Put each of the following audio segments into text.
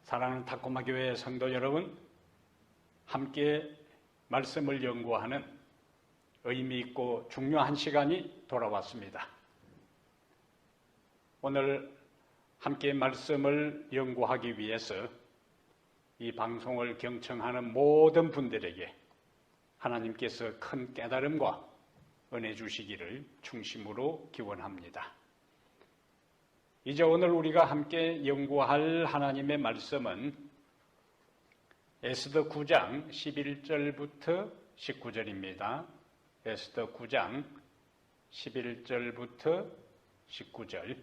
사랑하는 탁구마 교회 성도 여러분, 함께 말씀을 연구하는 의미 있고 중요한 시간이 돌아왔습니다. 오늘 함께 말씀을 연구하기 위해서 이 방송을 경청하는 모든 분들에게 하나님께서 큰 깨달음과 은혜 주시기를 중심으로 기원합니다. 이제 오늘 우리가 함께 연구할 하나님의 말씀은 에스더 9장 11절부터 19절입니다. 에스더 9장 11절부터 19절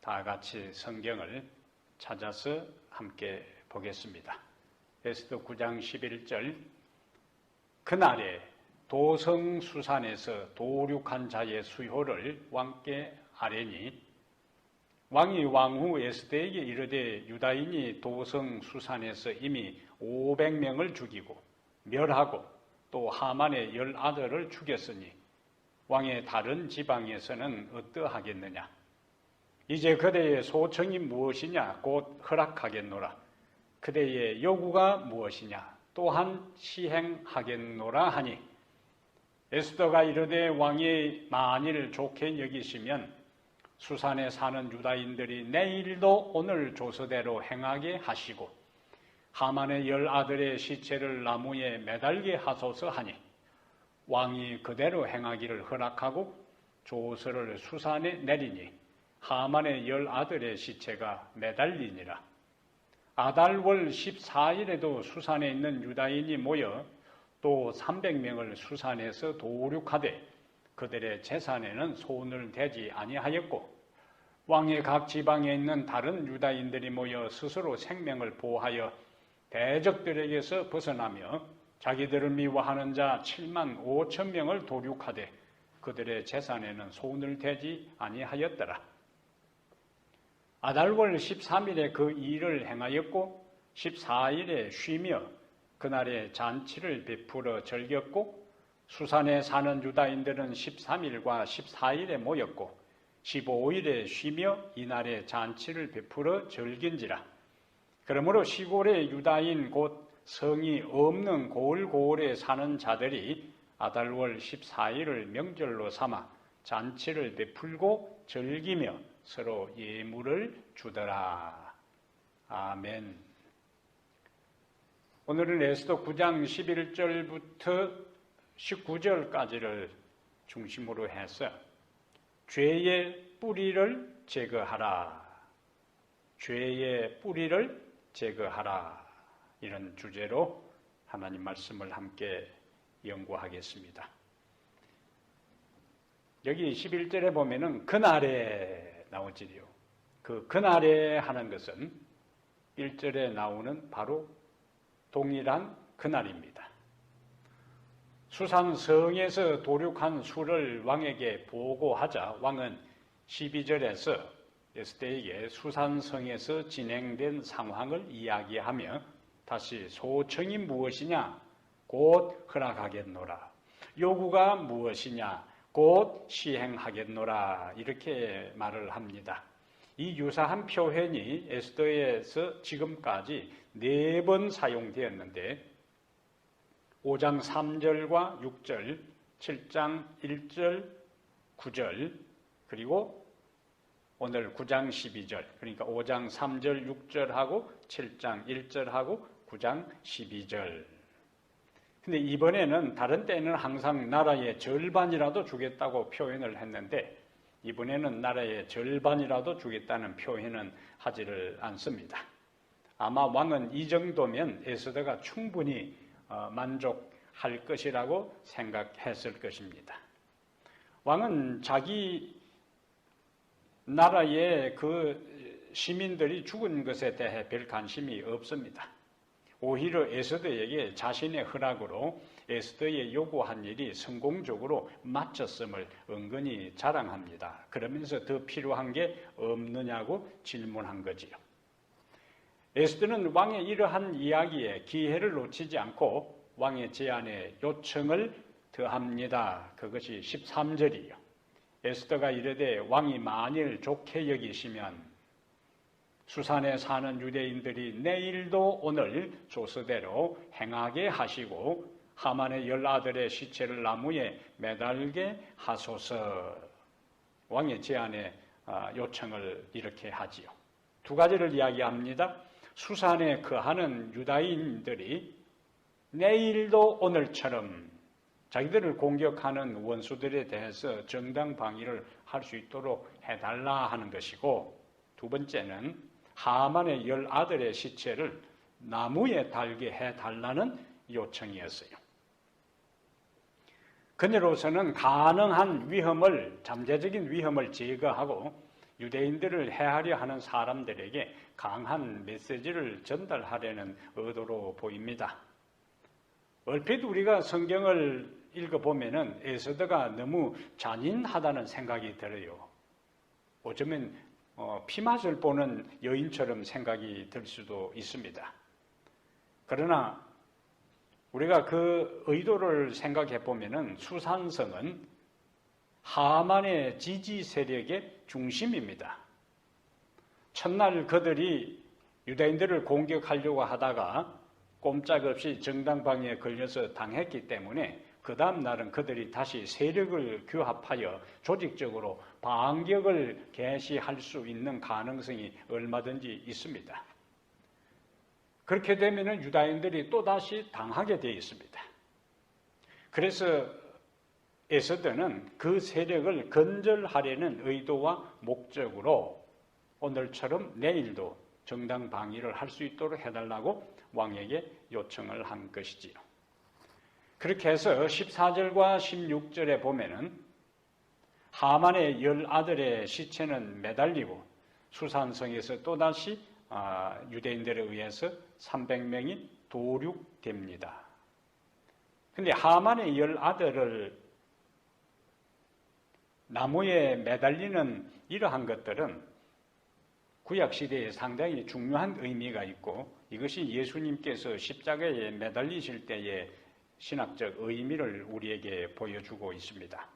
다 같이 성경을 찾아서 함께 보겠습니다. 에스더 9장 11절 그날에 도성수산에서 도륙한 자의 수효를 왕께 아뢰니 왕이 왕후 에스더에게 이르되 유다인이 도성수산에서 이미 500명을 죽이고 멸하고 또 하만의 10아들을 죽였으니 왕의 다른 지방에서는 어떠하겠느냐. 이제 그대의 소청이 무엇이냐 곧 허락하겠노라. 그대의 요구가 무엇이냐 또한 시행하겠노라 하니 에스더가 이르되 왕이 만일 좋게 여기시면 수산에 사는 유다인들이 내일도 오늘 조서대로 행하게 하시고 하만의 10아들의 시체를 나무에 매달게 하소서 하니 왕이 그대로 행하기를 허락하고 조서를 수산에 내리니 하만의 10아들의 시체가 매달리니라. 아달월 14일에도 수산에 있는 유다인이 모여 또 300명을 수산에서 도륙하되 그들의 재산에는 손을 대지 아니하였고 왕의 각 지방에 있는 다른 유다인들이 모여 스스로 생명을 보호하여 대적들에게서 벗어나며 자기들을 미워하는 자 7만 5천 명을 도륙하되 그들의 재산에는 손을 대지 아니하였더라. 아달월 13일에 그 일을 행하였고 14일에 쉬며 그날에 잔치를 베풀어 즐겼고 수산에 사는 유다인들은 13일과 14일에 모였고 15일에 쉬며 이날에 잔치를 베풀어 즐긴지라. 그러므로 시골의 유다인 곧 성이 없는 고을고을에 사는 자들이 아달월 14일을 명절로 삼아 잔치를 베풀고 즐기며 서로 예물을 주더라. 아멘. 오늘은 에스더 9장 11절부터 19절까지를 중심으로 해서 죄의 뿌리를 제거하라. 죄의 뿌리를 제거하라. 이런 주제로 하나님 말씀을 함께 연구하겠습니다. 여기 11절에 보면은 그날에 나오지요. 그 그날에 하는 것은 1절에 나오는 바로 동일한 그날입니다. 수산성에서 도륙한 수를 왕에게 보고하자 왕은 12절에서 에스더에게 수산성에서 진행된 상황을 이야기하며 다시 소청이 무엇이냐 곧 허락하겠노라. 요구가 무엇이냐 곧 시행하겠노라. 이렇게 말을 합니다. 이 유사한 표현이 에스더에서 지금까지 4번 사용되었는데 5장 3절과 6절, 7장 1절, 9절, 그리고 오늘 9장 12절, 그러니까 5장 3절, 6절하고 7장 1절하고 9장 12절. 근데 이번에는 다른 때는 항상 나라의 절반이라도 주겠다고 표현을 했는데 이번에는 나라의 절반이라도 주겠다는 표현은 하지를 않습니다. 아마 왕은 이 정도면 에스더가 충분히 만족할 것이라고 생각했을 것입니다. 왕은 자기 나라의 그 시민들이 죽은 것에 대해 별 관심이 없습니다. 오히려 에스더에게 자신의 허락으로 에스더의 요구한 일이 성공적으로 마쳤음을 은근히 자랑합니다. 그러면서 더 필요한 게 없느냐고 질문한 거지요. 에스더는 왕의 이러한 이야기에 기회를 놓치지 않고 왕의 제안에 요청을 더합니다. 그것이 13절이요. 에스더가 이르되 왕이 만일 좋게 여기시면 수산에 사는 유대인들이 내일도 오늘 조서대로 행하게 하시고 하만의 10아들의 시체를 나무에 매달게 하소서. 왕의 제안에 요청을 이렇게 하지요. 두 가지를 이야기합니다. 수산에 거하는 유다인들이 내일도 오늘처럼 자기들을 공격하는 원수들에 대해서 정당방위를 할 수 있도록 해달라 하는 것이고, 두 번째는 하만의 10아들의 시체를 나무에 달게 해달라는 요청이었어요. 그녀로서는 가능한 위험을, 잠재적인 위험을 제거하고 유대인들을 해하려 하는 사람들에게 강한 메시지를 전달하려는 의도로 보입니다. 얼핏 우리가 성경을 읽어보면 에스더가 너무 잔인하다는 생각이 들어요. 어쩌면 피맛을 보는 여인처럼 생각이 들 수도 있습니다. 그러나 우리가 그 의도를 생각해 보면 수산성은 하만의 지지 세력의 중심입니다. 첫날 그들이 유대인들을 공격하려고 하다가 꼼짝없이 정당방위에 걸려서 당했기 때문에 그 다음 날은 그들이 다시 세력을 규합하여 조직적으로 반격을 개시할 수 있는 가능성이 얼마든지 있습니다. 그렇게 되면 유다인들이 또다시 당하게 되어 있습니다. 그래서 에스더는 그 세력을 건절하려는 의도와 목적으로 오늘처럼 내일도 정당 방위를 할 수 있도록 해달라고 왕에게 요청을 한 것이지요. 그렇게 해서 14절과 16절에 보면은 하만의 10아들의 시체는 매달리고 수산성에서 또다시 유대인들에 의해서 300명이 도륙됩니다. 그런데 하만의 10아들을 나무에 매달리는 이러한 것들은 구약시대에 상당히 중요한 의미가 있고, 이것이 예수님께서 십자가에 매달리실 때의 신학적 의미를 우리에게 보여주고 있습니다.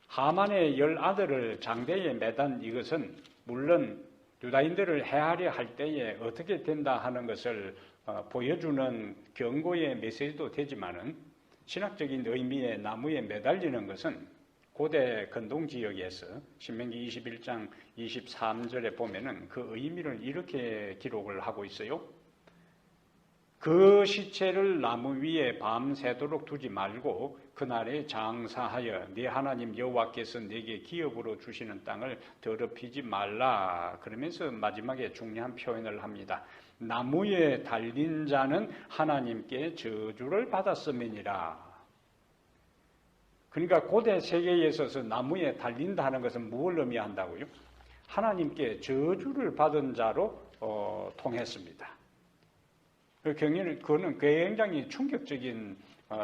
하만의 10아들을 장대에 매단 이것은 물론 유다인들을 해하려 할 때에 어떻게 된다 하는 것을 보여주는 경고의 메시지도 되지만은, 신학적인 의미의 나무에 매달리는 것은 고대 근동 지역에서 신명기 21장 23절에 보면은 그 의미를 이렇게 기록을 하고 있어요. 그 시체를 나무 위에 밤새도록 두지 말고 그날에 장사하여 네 하나님 여호와께서 네게 기업으로 주시는 땅을 더럽히지 말라. 그러면서 마지막에 중요한 표현을 합니다. 나무에 달린 자는 하나님께 저주를 받았음이니라. 그러니까 고대 세계에 있어서 나무에 달린다는 것은 무엇을 의미한다고요? 하나님께 저주를 받은 자로 통했습니다. 그거는 굉장히 충격적인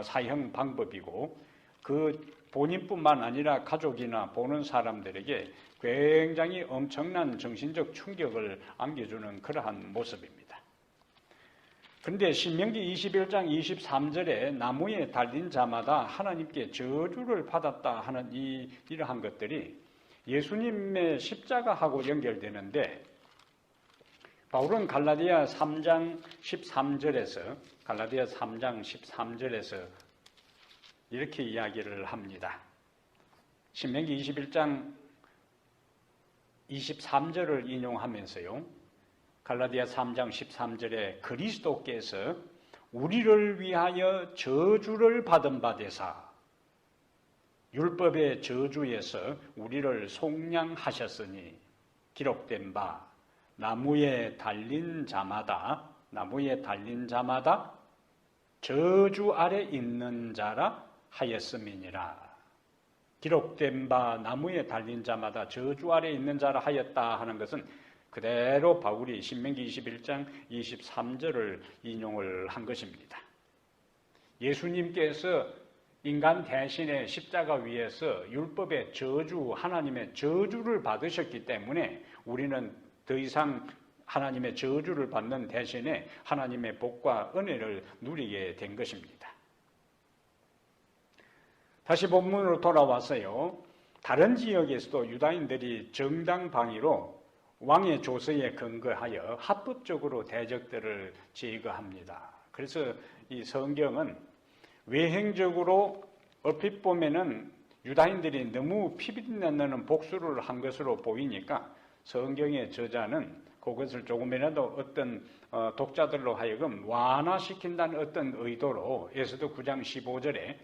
사형 방법이고, 그 본인뿐만 아니라 가족이나 보는 사람들에게 굉장히 엄청난 정신적 충격을 안겨주는 그러한 모습입니다. 그런데 신명기 21장 23절에 나무에 달린 자마다 하나님께 저주를 받았다 하는 이러한 것들이 예수님의 십자가하고 연결되는데, 바울은 갈라디아 3장 13절에서 이렇게 이야기를 합니다. 신명기 21장 23절을 인용하면서요, 갈라디아 3장 13절에 그리스도께서 우리를 위하여 저주를 받은 바 되사 율법의 저주에서 우리를 속량하셨으니 기록된 바 나무에 달린 자마다 저주 아래 있는 자라 하였음이니라. 기록된 바 나무에 달린 자마다 저주 아래 있는 자라 하였다 하는 것은 그대로 바울이 신명기 21장 23절을 인용을 한 것입니다. 예수님께서 인간 대신에 십자가 위에서 율법의 저주, 하나님의 저주를 받으셨기 때문에 우리는 더 이상 하나님의 저주를 받는 대신에 하나님의 복과 은혜를 누리게 된 것입니다. 다시 본문으로 돌아왔어요. 다른 지역에서도 유다인들이 정당 방위로 왕의 조서에 근거하여 합법적으로 대적들을 제거합니다. 그래서 이 성경은 외행적으로 얼핏 보면은 유다인들이 너무 피비린내는 복수를 한 것으로 보이니까 성경의 저자는 그것을 조금이라도 어떤 독자들로 하여금 완화시킨다는 어떤 의도로 에스더 9장 15절에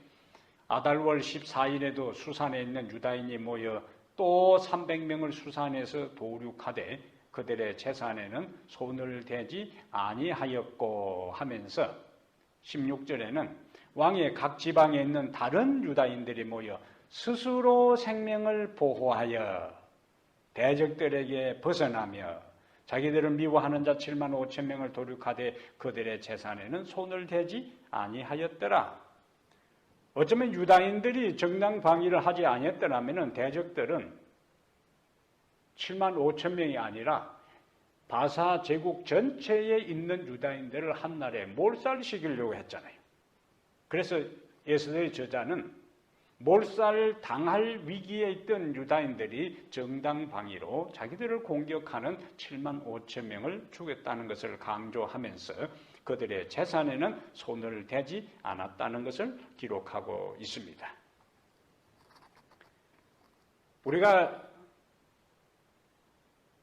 아달월 14일에도 수산에 있는 유다인이 모여 또 300명을 수산해서 도륙하되 그들의 재산에는 손을 대지 아니하였고 하면서 16절에는 왕의 각 지방에 있는 다른 유다인들이 모여 스스로 생명을 보호하여 대적들에게 벗어나며 자기들을 미워하는 자 7만 5천 명을 도륙하되 그들의 재산에는 손을 대지 아니하였더라. 어쩌면 유다인들이 정당 방위를 하지 아니했더라면 대적들은 7만 5천 명이 아니라 바사 제국 전체에 있는 유다인들을 한날에 몰살시키려고 했잖아요. 그래서 에스더의 저자는 몰살 당할 위기에 있던 유다인들이 정당 방위로 자기들을 공격하는 7만 5천 명을 죽였다는 것을 강조하면서 그들의 재산에는 손을 대지 않았다는 것을 기록하고 있습니다. 우리가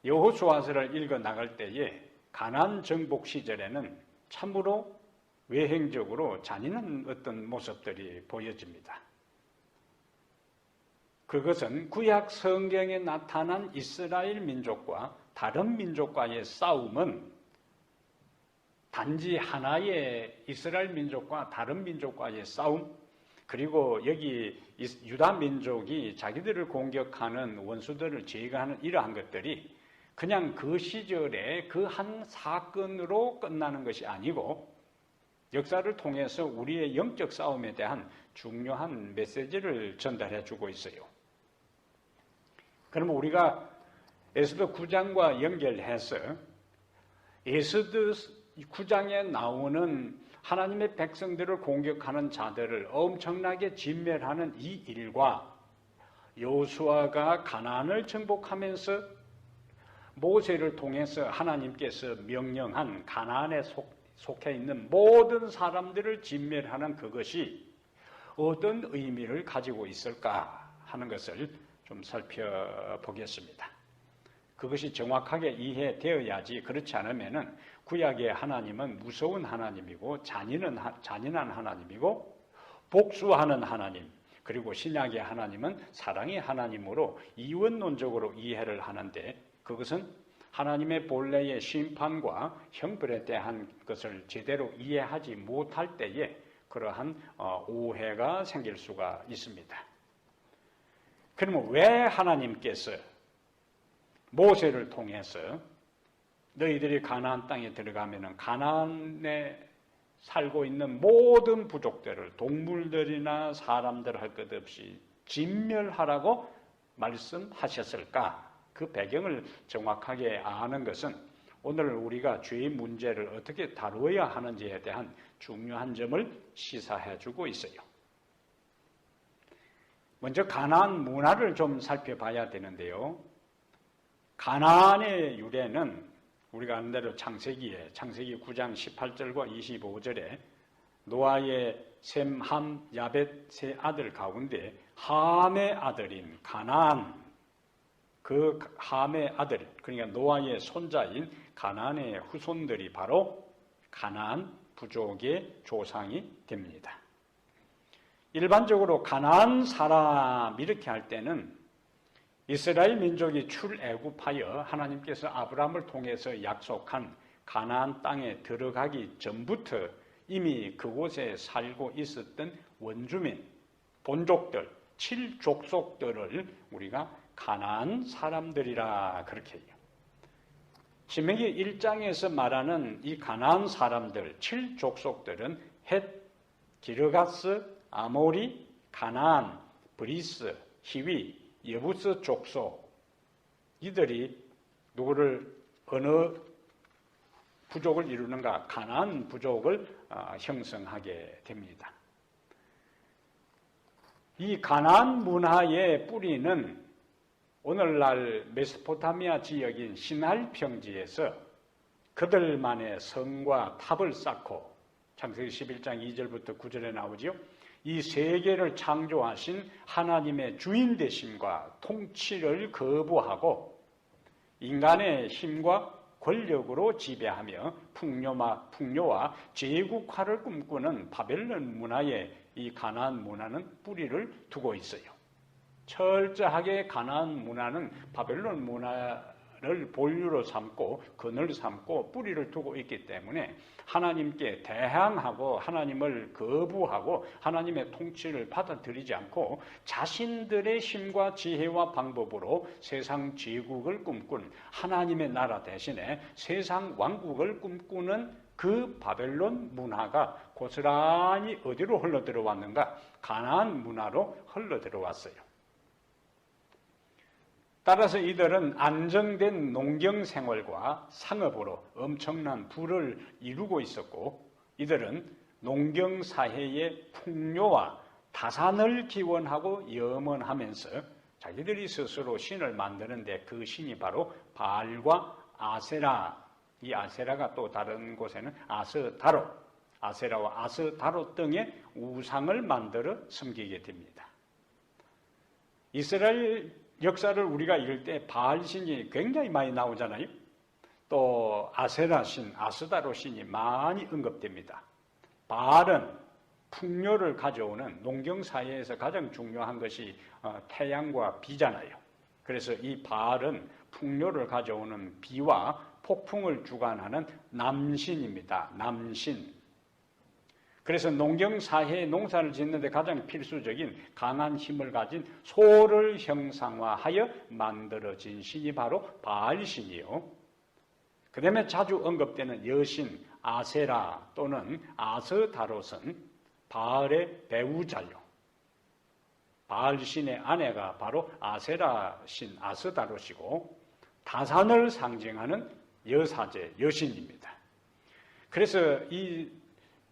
여호수아서를 읽어 나갈 때에 가나안 정복 시절에는 참으로 외행적으로 잔인한 어떤 모습들이 보여집니다. 그것은 구약 성경에 나타난 이스라엘 민족과 다른 민족과의 싸움은 단지 하나의 이스라엘 민족과 다른 민족과의 싸움, 그리고 여기 유다 민족이 자기들을 공격하는 원수들을 제거하는 이러한 것들이 그냥 그 시절에 그 한 사건으로 끝나는 것이 아니고 역사를 통해서 우리의 영적 싸움에 대한 중요한 메시지를 전달해 주고 있어요. 그러면 우리가 에스더 9장과 연결해서 에스더 9장에 나오는 하나님의 백성들을 공격하는 자들을 엄청나게 진멸하는 이 일과 여호수아가 가나안을 정복하면서 모세를 통해서 하나님께서 명령한 가나안에 속해 있는 모든 사람들을 진멸하는 그것이 어떤 의미를 가지고 있을까 하는 것을 좀 살펴보겠습니다. 그것이 정확하게 이해되어야지 그렇지 않으면 구약의 하나님은 무서운 하나님이고 잔인한 하나님이고 복수하는 하나님, 그리고 신약의 하나님은 사랑의 하나님으로 이원론적으로 이해를 하는데 그것은 하나님의 본래의 심판과 형벌에 대한 것을 제대로 이해하지 못할 때에 그러한 오해가 생길 수가 있습니다. 그러면 왜 하나님께서 모세를 통해서 너희들이 가나안 땅에 들어가면 가나안에 살고 있는 모든 부족들을 동물들이나 사람들 할 것 없이 진멸하라고 말씀하셨을까? 그 배경을 정확하게 아는 것은 오늘 우리가 죄의 문제를 어떻게 다루어야 하는지에 대한 중요한 점을 시사해주고 있어요. 먼저 가나안 문화를 좀 살펴봐야 되는데요. 가나안의 유래는 우리가 아는 대로 창세기 9장 18절과 25절에 노아의 셈, 함, 야벳 세 아들 가운데 함의 아들인 가나안, 그 함의 아들, 그러니까 노아의 손자인 가나안의 후손들이 바로 가나안 부족의 조상이 됩니다. 일반적으로 가나안 사람 이렇게 할 때는 이스라엘 민족이 출애굽하여 하나님께서 아브라함을 통해서 약속한 가나안 땅에 들어가기 전부터 이미 그곳에 살고 있었던 원주민, 본족들, 7족속들을 우리가 가나안 사람들이라 그렇게 해요. 신명기 1장에서 말하는 이 가나안 사람들, 7족속들은 헷, 기르가스, 아모리, 가나안, 브리스, 히위, 여부스 족속, 이들이 누구를 어느 부족을 이루는가? 가나안 부족을 형성하게 됩니다. 이 가나안 문화의 뿌리는 오늘날 메소포타미아 지역인 시나이 평지에서 그들만의 성과 탑을 쌓고 창세기 11장 2절부터 9절에 나오지요. 이 세계를 창조하신 하나님의 주인 되심과 통치를 거부하고 인간의 힘과 권력으로 지배하며 풍요와 제국화를 꿈꾸는 바벨론 문화에 이 가나안 문화는 뿌리를 두고 있어요. 철저하게 가나안 문화는 바벨론 문화를 본류로 삼고 근을 삼고 뿌리를 두고 있기 때문에 하나님께 대항하고 하나님을 거부하고 하나님의 통치를 받아들이지 않고 자신들의 힘과 지혜와 방법으로 세상 제국을 꿈꾼 하나님의 나라 대신에 세상 왕국을 꿈꾸는 그 바벨론 문화가 고스란히 어디로 흘러들어왔는가? 가나안 문화로 흘러들어왔어요. 따라서 이들은 안정된 농경 생활과 상업으로 엄청난 부를 이루고 있었고 이들은 농경 사회의 풍요와 다산을 기원하고 염원하면서 자기들이 스스로 신을 만드는데 그 신이 바로 바알과 아세라, 이 아세라가 또 다른 곳에는 아스다로, 아세라와 아스다로 등의 우상을 만들어 섬기게 됩니다. 이스라엘 역사를 우리가 읽을 때 바알 신이 굉장히 많이 나오잖아요. 또 아세라 신, 아스다로 신이 많이 언급됩니다. 바알은 풍요를 가져오는 농경사회에서 가장 중요한 것이 태양과 비잖아요. 그래서 이 바알은 풍요를 가져오는 비와 폭풍을 주관하는 남신입니다. 남신. 그래서 농경사회에 농사를 짓는데 가장 필수적인 강한 힘을 가진 소를 형상화하여 만들어진 신이 바로 바알신이요. 그 다음에 자주 언급되는 여신 아세라 또는 아스다롯은 바알의 배우자요. 바알신의 아내가 바로 아세라신 아스다롯이고 다산을 상징하는 여사제, 여신입니다. 그래서 이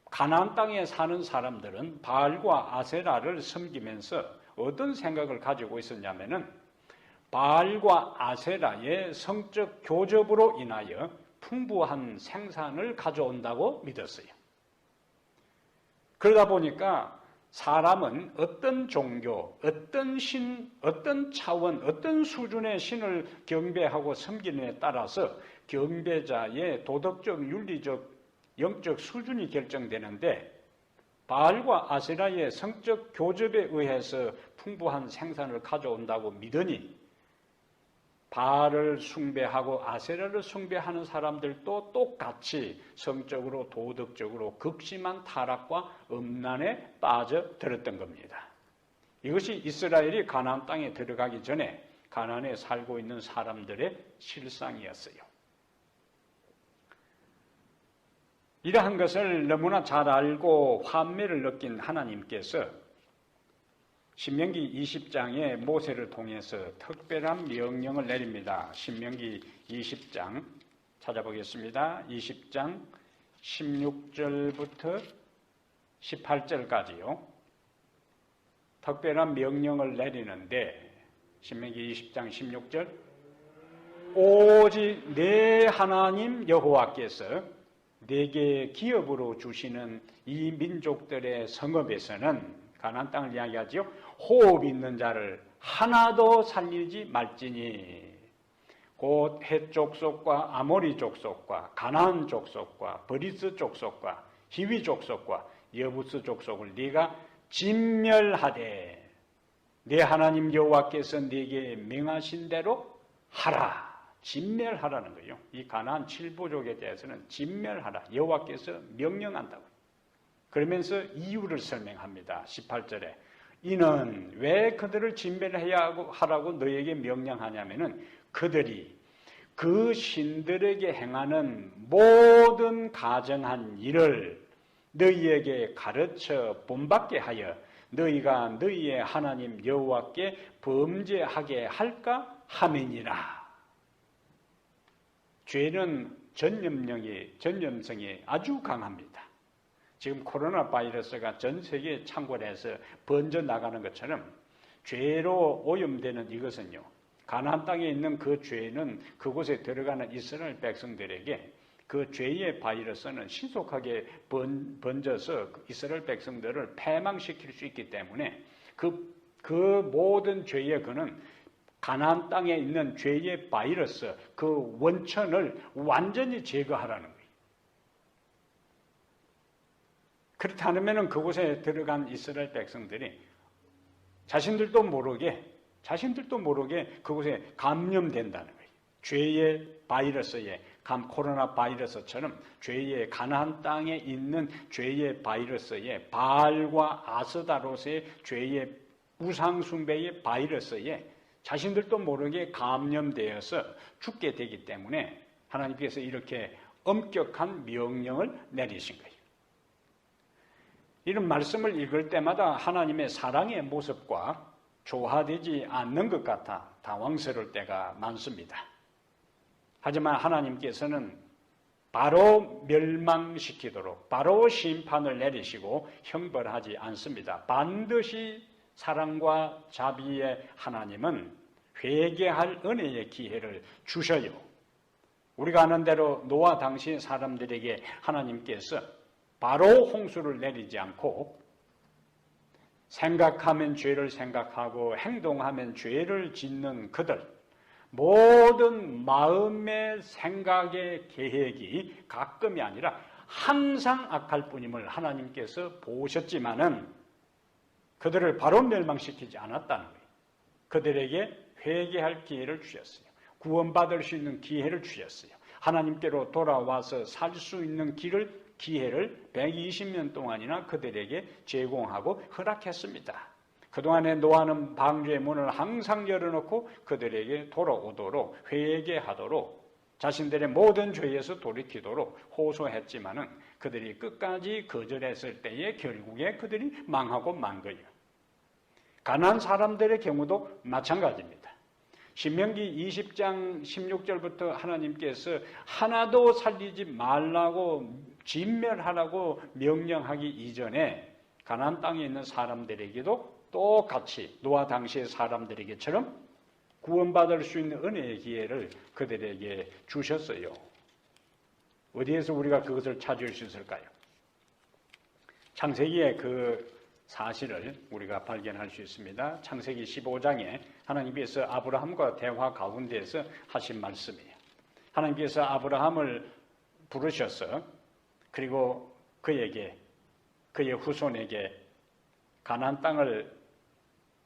가나안 땅에 사는 사람들은 바알과 아세라를 섬기면서 어떤 생각을 가지고 있었냐면은 바알과 아세라의 성적 교접으로 인하여 풍부한 생산을 가져온다고 믿었어요. 그러다 보니까 사람은 어떤 종교, 어떤 신, 어떤 차원, 어떤 수준의 신을 경배하고 섬기느냐에 따라서 경배자의 도덕적, 윤리적, 영적 수준이 결정되는데 바알과 아세라의 성적 교접에 의해서 풍부한 생산을 가져온다고 믿으니 바알을 숭배하고 아세라를 숭배하는 사람들도 똑같이 성적으로 도덕적으로 극심한 타락과 음란에 빠져들었던 겁니다. 이것이 이스라엘이 가나안 땅에 들어가기 전에 가나안에 살고 있는 사람들의 실상이었어요. 이러한 것을 너무나 잘 알고 환멸을 느낀 하나님께서 신명기 20장에 모세를 통해서 특별한 명령을 내립니다. 신명기 20장 찾아보겠습니다. 20장 16절부터 18절까지요. 특별한 명령을 내리는데 신명기 20장 16절 오직 내 하나님 여호와께서 내게 기업으로 주시는 이 민족들의 성읍에서는 가나안 땅을 이야기하지요. 호흡 있는 자를 하나도 살리지 말지니 곧 헷 족속과 아모리 족속과 가나안 족속과 브리스 족속과 히위 족속과 여부스 족속을 네가 진멸하되 내 하나님 여호와께서 네게 명하신 대로 하라. 진멸하라는 거예요. 이 가나안 7부족에 대해서는 진멸하라. 여호와께서 명령한다고. 그러면서 이유를 설명합니다. 18절에 이는 왜 그들을 진멸해야 하라고 너에게 명령하냐면은 그들이 그 신들에게 행하는 모든 가정한 일을 너희에게 가르쳐 본받게 하여 너희가 너희의 하나님 여호와께 범죄하게 할까 함이니라. 죄는 전염성이 아주 강합니다. 지금 코로나 바이러스가 전 세계에 창궐해서 번져 나가는 것처럼 죄로 오염되는 이것은요, 가나안 땅에 있는 그 죄는 그곳에 들어가는 이스라엘 백성들에게 그 죄의 바이러스는 신속하게 번져서 이스라엘 백성들을 패망시킬 수 있기 때문에 그 모든 죄의 그는 가나안 땅에 있는 죄의 바이러스, 그 원천을 완전히 제거하라는 거예요. 그렇지 않으면 그곳에 들어간 이스라엘 백성들이 자신들도 모르게 그곳에 감염된다는 거예요. 죄의 바이러스에, 코로나 바이러스처럼 죄의 가나안 땅에 있는 죄의 바이러스에, 바알과 아스다롯의 죄의 우상숭배의 바이러스에 자신들도 모르게 감염되어서 죽게 되기 때문에 하나님께서 이렇게 엄격한 명령을 내리신 거예요. 이런 말씀을 읽을 때마다 하나님의 사랑의 모습과 조화되지 않는 것 같아 당황스러울 때가 많습니다. 하지만 하나님께서는 바로 멸망시키도록 바로 심판을 내리시고 형벌하지 않습니다. 반드시 사랑과 자비의 하나님은 회개할 은혜의 기회를 주셔요. 우리가 아는 대로 노아 당시 사람들에게 하나님께서 바로 홍수를 내리지 않고 생각하면 죄를 생각하고 행동하면 죄를 짓는 그들, 모든 마음의 생각의 계획이 가끔이 아니라 항상 악할 뿐임을 하나님께서 보셨지만은 그들을 바로 멸망시키지 않았다는 거예요. 그들에게 회개할 기회를 주셨어요. 구원받을 수 있는 기회를 주셨어요. 하나님께로 돌아와서 살 수 있는 기회를 120년 동안이나 그들에게 제공하고 허락했습니다. 그동안에 노아는 방주의 문을 항상 열어놓고 그들에게 돌아오도록 회개하도록 자신들의 모든 죄에서 돌이키도록 호소했지만은 그들이 끝까지 거절했을 때에 결국에 그들이 망하고 만 거예요. 가나안 사람들의 경우도 마찬가지입니다. 신명기 20장 16절부터 하나님께서 하나도 살리지 말라고 진멸하라고 명령하기 이전에 가나안 땅에 있는 사람들에게도 똑같이 노아 당시의 사람들에게처럼 구원받을 수 있는 은혜의 기회를 그들에게 주셨어요. 어디에서 우리가 그것을 찾을 수 있을까요? 창세기의 그 사실을 우리가 발견할 수 있습니다. 창세기 15장에 하나님께서 아브라함과 대화 가운데에서 하신 말씀이에요. 하나님께서 아브라함을 부르셔서 그리고 그의 후손에게 가나안 땅을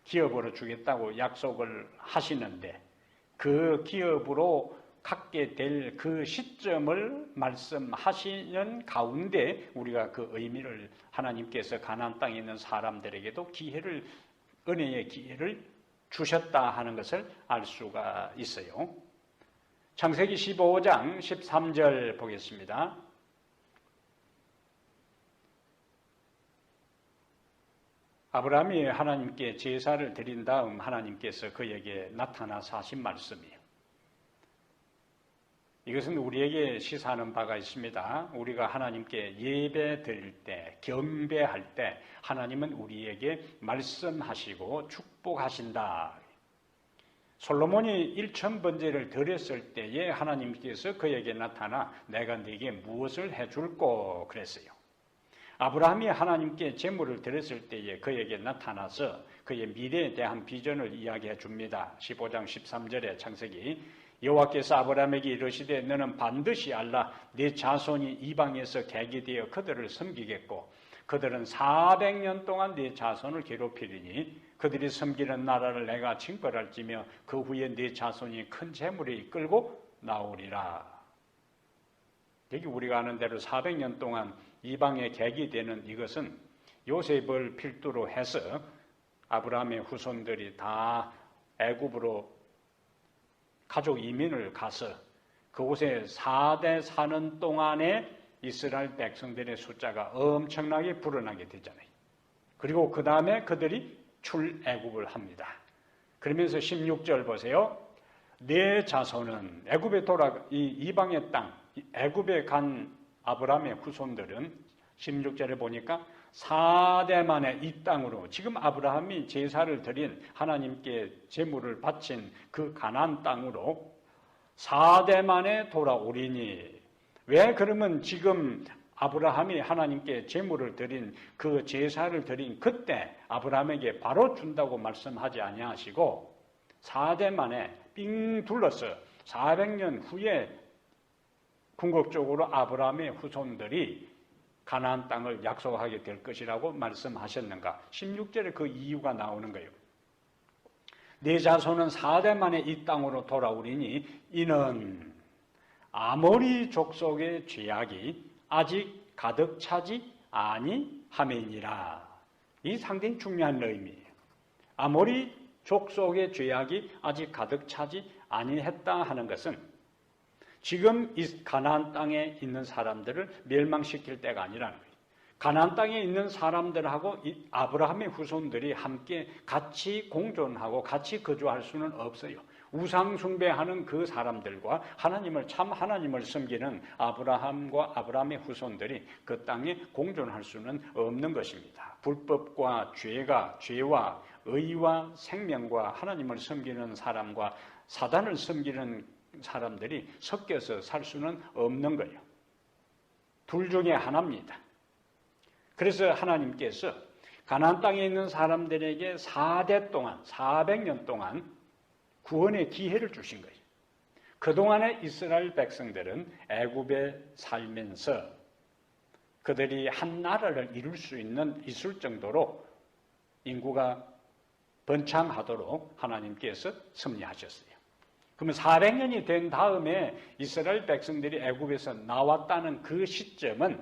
기업으로 주겠다고 약속을 하시는데 그 기업으로 갖게 될 그 시점을 말씀하시는 가운데 우리가 그 의미를 하나님께서 가나안 땅에 있는 사람들에게도 은혜의 기회를 주셨다 하는 것을 알 수가 있어요. 창세기 15장 13절 보겠습니다. 아브라함이 하나님께 제사를 드린 다음 하나님께서 그에게 나타나서 하신 말씀이에요. 이것은 우리에게 시사하는 바가 있습니다. 우리가 하나님께 예배 드릴 때, 경배할 때 하나님은 우리에게 말씀하시고 축복하신다. 솔로몬이 1000번제를 드렸을 때에 하나님께서 그에게 나타나 내가 네게 무엇을 해줄꼬 그랬어요. 아브라함이 하나님께 제물을 드렸을 때에 그에게 나타나서 그의 미래에 대한 비전을 이야기해 줍니다. 15장 13절에 창세기 여호와께서 아브라함에게 이르시되 너는 반드시 알라 네 자손이 이방에서 객이 되어 그들을 섬기겠고 그들은 400년 동안 네 자손을 괴롭히리니 그들이 섬기는 나라를 내가 징벌할지며 그 후에 네 자손이 큰 재물에 이끌고 나오리라. 여기 우리가 아는 대로 400년 동안 이방의 객이 되는 이것은 요셉을 필두로 해서 아브라함의 후손들이 다 애굽으로 가족 이민을 가서 그곳에 4대 사는 동안에 이스라엘 백성들의 숫자가 엄청나게 불어나게 되잖아요. 그리고 그 다음에 그들이 출애굽을 합니다. 그러면서 16절 보세요. 네 자손은 애굽에 이 이방의 땅, 애굽에 간 아브라함의 후손들은 16절에 보니까 4대 만에 이 땅으로, 지금 아브라함이 제사를 드린 하나님께 제물을 바친 그 가나안 땅으로 4대 만에 돌아오리니, 왜 그러면 지금 아브라함이 하나님께 제물을 드린 그 제사를 드린 그때 아브라함에게 바로 준다고 말씀하지 아니하시고 4대 만에 삥 둘러서 400년 후에 궁극적으로 아브라함의 후손들이 가나안 땅을 약속하게 될 것이라고 말씀하셨는가? 16절에 그 이유가 나오는 거예요. 내 자손은 4대 만에 이 땅으로 돌아오리니 이는 아모리 족속의 죄악이 아직 가득 차지 아니함이니라. 이 상당히 중요한 의미예요. 아모리 족속의 죄악이 아직 가득 차지 아니했다 하는 것은 지금 이 가나안 땅에 있는 사람들을 멸망시킬 때가 아니라는 거예요. 가나안 땅에 있는 사람들하고 이 아브라함의 후손들이 함께 같이 공존하고 같이 거주할 수는 없어요. 우상 숭배하는 그 사람들과 하나님을 섬기는 아브라함과 아브라함의 후손들이 그 땅에 공존할 수는 없는 것입니다. 불법과 죄와 의와 생명과 하나님을 섬기는 사람과 사단을 섬기는 사람들이 섞여서 살 수는 없는 거예요. 둘 중에 하나입니다. 그래서 하나님께서 가나안 땅에 있는 사람들에게 4대 동안 400년 동안 구원의 기회를 주신 거예요. 그동안에 이스라엘 백성들은 애굽에 살면서 그들이 한 나라를 이룰 수 있을 정도로 인구가 번창하도록 하나님께서 섭리하셨어요. 그러면 400년이 된 다음에 이스라엘 백성들이 애굽에서 나왔다는 그 시점은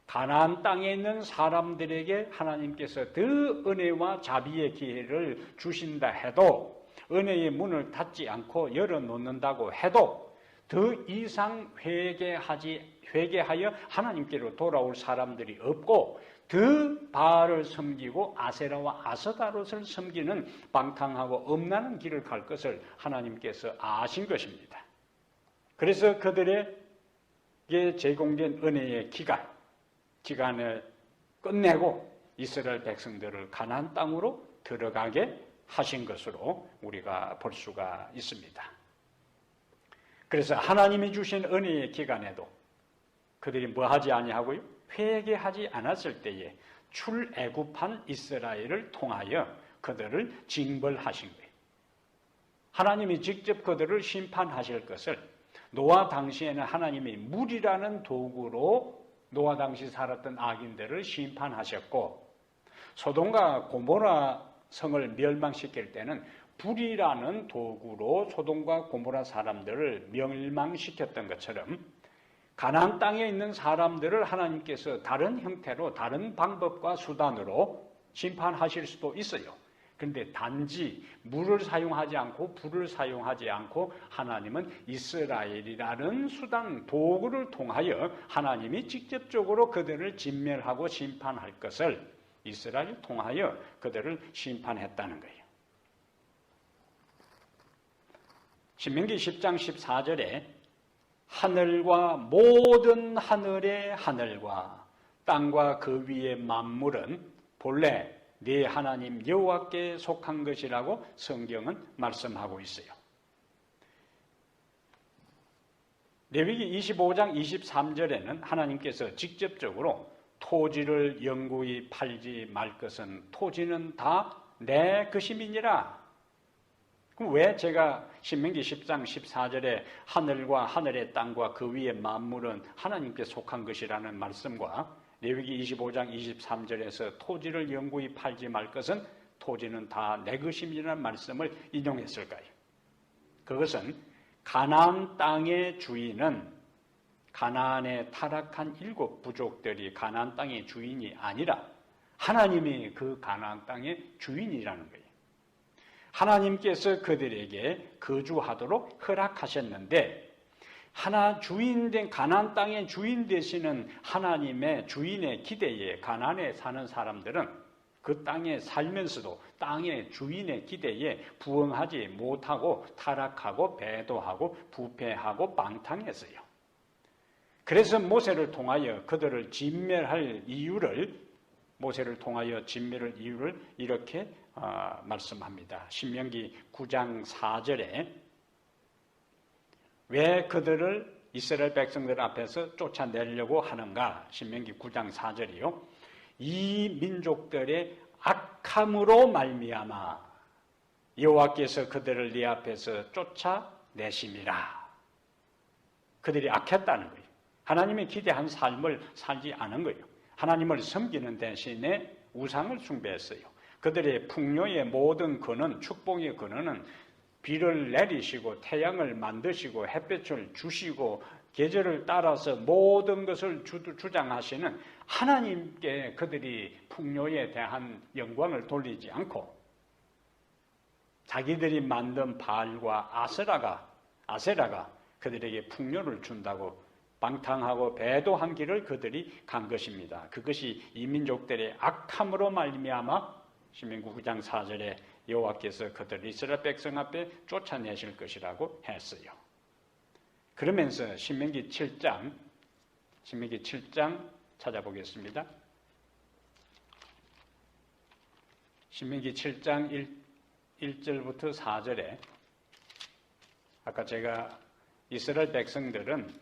가나안 땅에 있는 사람들에게 하나님께서 더 은혜와 자비의 기회를 주신다 해도, 은혜의 문을 닫지 않고 열어놓는다고 해도 더 이상 회개하여 하나님께로 돌아올 사람들이 없고 더 바알을 섬기고 아세라와 아스타롯을 섬기는 방탕하고 엄란한 길을 갈 것을 하나님께서 아신 것입니다. 그래서 그들에게 제공된 은혜의 기간을 끝내고 이스라엘 백성들을 가나안 땅으로 들어가게 하신 것으로 우리가 볼 수가 있습니다. 그래서 하나님이 주신 은혜의 기간에도 그들이 뭐 하지 아니하고요? 회개하지 않았을 때에 출애굽한 이스라엘을 통하여 그들을 징벌하신 거예요. 하나님이 직접 그들을 심판하실 것을 노아 당시에는 하나님이 물이라는 도구로 노아 당시 살았던 악인들을 심판하셨고, 소돔과 고모라 성을 멸망시킬 때는 불이라는 도구로 소돔과 고모라 사람들을 멸망시켰던 것처럼 가나안 땅에 있는 사람들을 하나님께서 다른 형태로 다른 방법과 수단으로 심판하실 수도 있어요. 그런데 단지 물을 사용하지 않고 불을 사용하지 않고 하나님은 이스라엘이라는 수단, 도구를 통하여 하나님이 직접적으로 그들을 진멸하고 심판할 것을 이스라엘을 통하여 그들을 심판했다는 거예요. 신명기 10장 14절에 하늘과 모든 하늘의 하늘과 땅과 그 위의 만물은 본래 네 하나님 여호와께 속한 것이라고 성경은 말씀하고 있어요. 레위기 25장 23절에는 하나님께서 직접적으로 토지를 영구히 팔지 말 것은 토지는 다 내 것임이니라. 그럼 왜 제가 신명기 10장 14절에 하늘과 하늘의 땅과 그 위의 만물은 하나님께 속한 것이라는 말씀과 레위기 25장 23절에서 토지를 영구히 팔지 말 것은 토지는 다 내 것임이라는 말씀을 인용했을까요? 그것은 가나안 땅의 주인은 가나안의 타락한 7 부족들이 가나안 땅의 주인이 아니라 하나님이 그 가나안 땅의 주인이라는 거예요. 하나님께서 그들에게 거주하도록 허락하셨는데, 주인된 가나안 땅의 주인 되시는 하나님의 주인의 기대에 가나안에 사는 사람들은 그 땅에 살면서도 땅의 주인의 기대에 부응하지 못하고 타락하고 배도하고 부패하고 방탕했어요. 그래서 모세를 통하여 그들을 진멸할 이유를 모세를 통하여 진멸할 이유를 이렇게 말씀합니다. 신명기 9장 4절에 왜 그들을 이스라엘 백성들 앞에서 쫓아내려고 하는가? 신명기 9장 4절이요. 이 민족들의 악함으로 말미암아 여호와께서 그들을 네 앞에서 쫓아내심이라. 그들이 악했다는 거예요. 하나님이 기대한 삶을 살지 않은 거예요. 하나님을 섬기는 대신에 우상을 숭배했어요. 그들의 풍요의 모든 근원, 축복의 근원은 비를 내리시고 태양을 만드시고 햇볕을 주시고 계절을 따라서 모든 것을 주장하시는 하나님께 그들이 풍요에 대한 영광을 돌리지 않고 자기들이 만든 바알과 아세라가 그들에게 풍요를 준다고 방탕하고 배도한 길을 그들이 간 것입니다. 그것이 이 민족들의 악함으로 말미암아 신명기 9장 4절에 여호와께서 그들을 이스라엘 백성 앞에 쫓아내실 것이라고 했어요. 그러면서 신명기 7장 찾아보겠습니다. 신명기 7장 1절부터 4절에 아까 제가 이스라엘 백성들은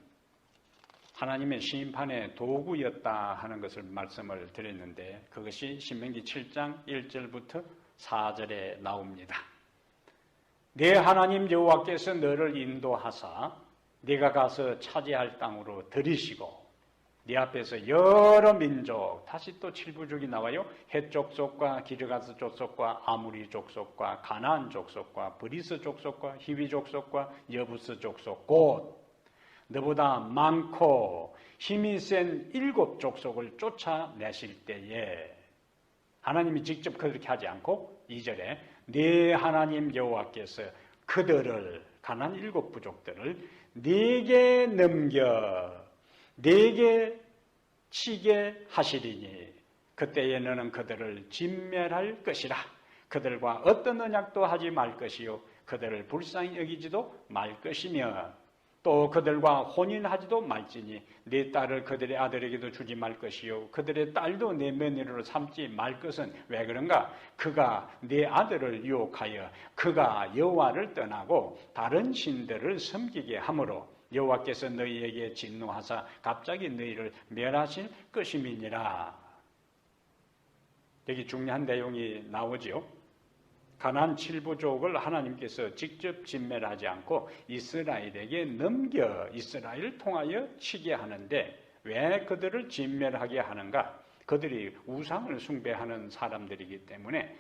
하나님의 심판의 도구였다 하는 것을 말씀을 드렸는데 그것이 신명기 7장 1절부터 4절에 나옵니다. 네 하나님 여호와께서 너를 인도하사 네가 가서 차지할 땅으로 들이시고 네 앞에서 여러 민족, 다시 또 7부족이 나와요. 헷 족속과 기르가스 족속과 아무리 족속과 가나안 족속과 브리스 족속과 히위 족속과 여부스 족속 곧 너보다 많고 힘이 센 7 족속을 쫓아내실 때에 하나님이 직접 그렇게 하지 않고 2절에 네 하나님 여호와께서 그들을 가나안 7 부족들을 네게 넘겨 네게 치게 하시리니 그때에 너는 그들을 진멸할 것이라. 그들과 어떤 언약도 하지 말 것이요 그들을 불쌍히 여기지도 말 것이며 또 그들과 혼인하지도 말지니 네 딸을 그들의 아들에게도 주지 말 것이요 그들의 딸도 내 며느리로 삼지 말 것은 왜 그런가? 그가 네 아들을 유혹하여 그가 여호와를 떠나고 다른 신들을 섬기게 하므로 여호와께서 너희에게 진노하사 갑자기 너희를 멸하실 것임이니라. 여기 중요한 내용이 나오지요. 가나안 7부족을 하나님께서 직접 진멸하지 않고 이스라엘에게 넘겨 이스라엘을 통하여 치게 하는데 왜 그들을 진멸하게 하는가? 그들이 우상을 숭배하는 사람들이기 때문에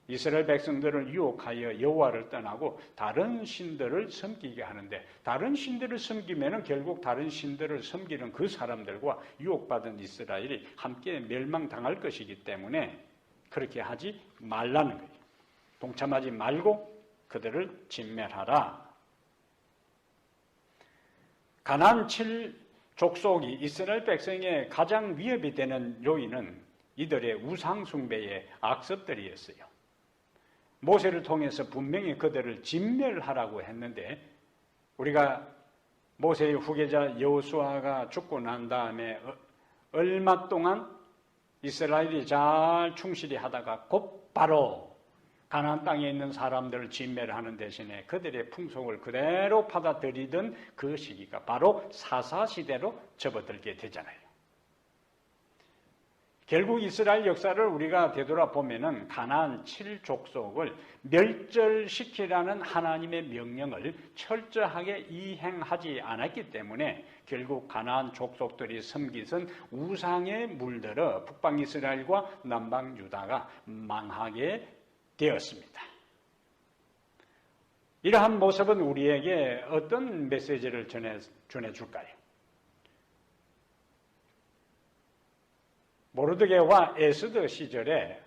이스라엘 백성들을 유혹하여 여호와를 떠나고 다른 신들을 섬기게 하는데 다른 신들을 섬기면 결국 다른 신들을 섬기는 그 사람들과 유혹받은 이스라엘이 함께 멸망당할 것이기 때문에 그렇게 하지 말라는 거예요. 동참하지 말고 그들을 진멸하라. 가나안 7족속이 이스라엘 백성의 가장 위협이 되는 요인은 이들의 우상 숭배의 악습들이었어요. 모세를 통해서 분명히 그들을 진멸하라고 했는데 우리가 모세의 후계자 여호수아가 죽고 난 다음에 얼마 동안 이스라엘이 잘 충실히 하다가 곧바로 가나안 땅에 있는 사람들을 진멸하는 대신에 그들의 풍속을 그대로 받아들이던 그 시기가 바로 사사시대로 접어들게 되잖아요. 결국 이스라엘 역사를 우리가 되돌아보면은 가나안 7족속을 멸절시키라는 하나님의 명령을 철저하게 이행하지 않았기 때문에 결국 가나안 족속들이 섬기던 우상에 물들어 북방 이스라엘과 남방 유다가 망하게 되었습니다. 이러한 모습은 우리에게 어떤 메시지를 전해줄까요? 모르드게와 에스더 시절에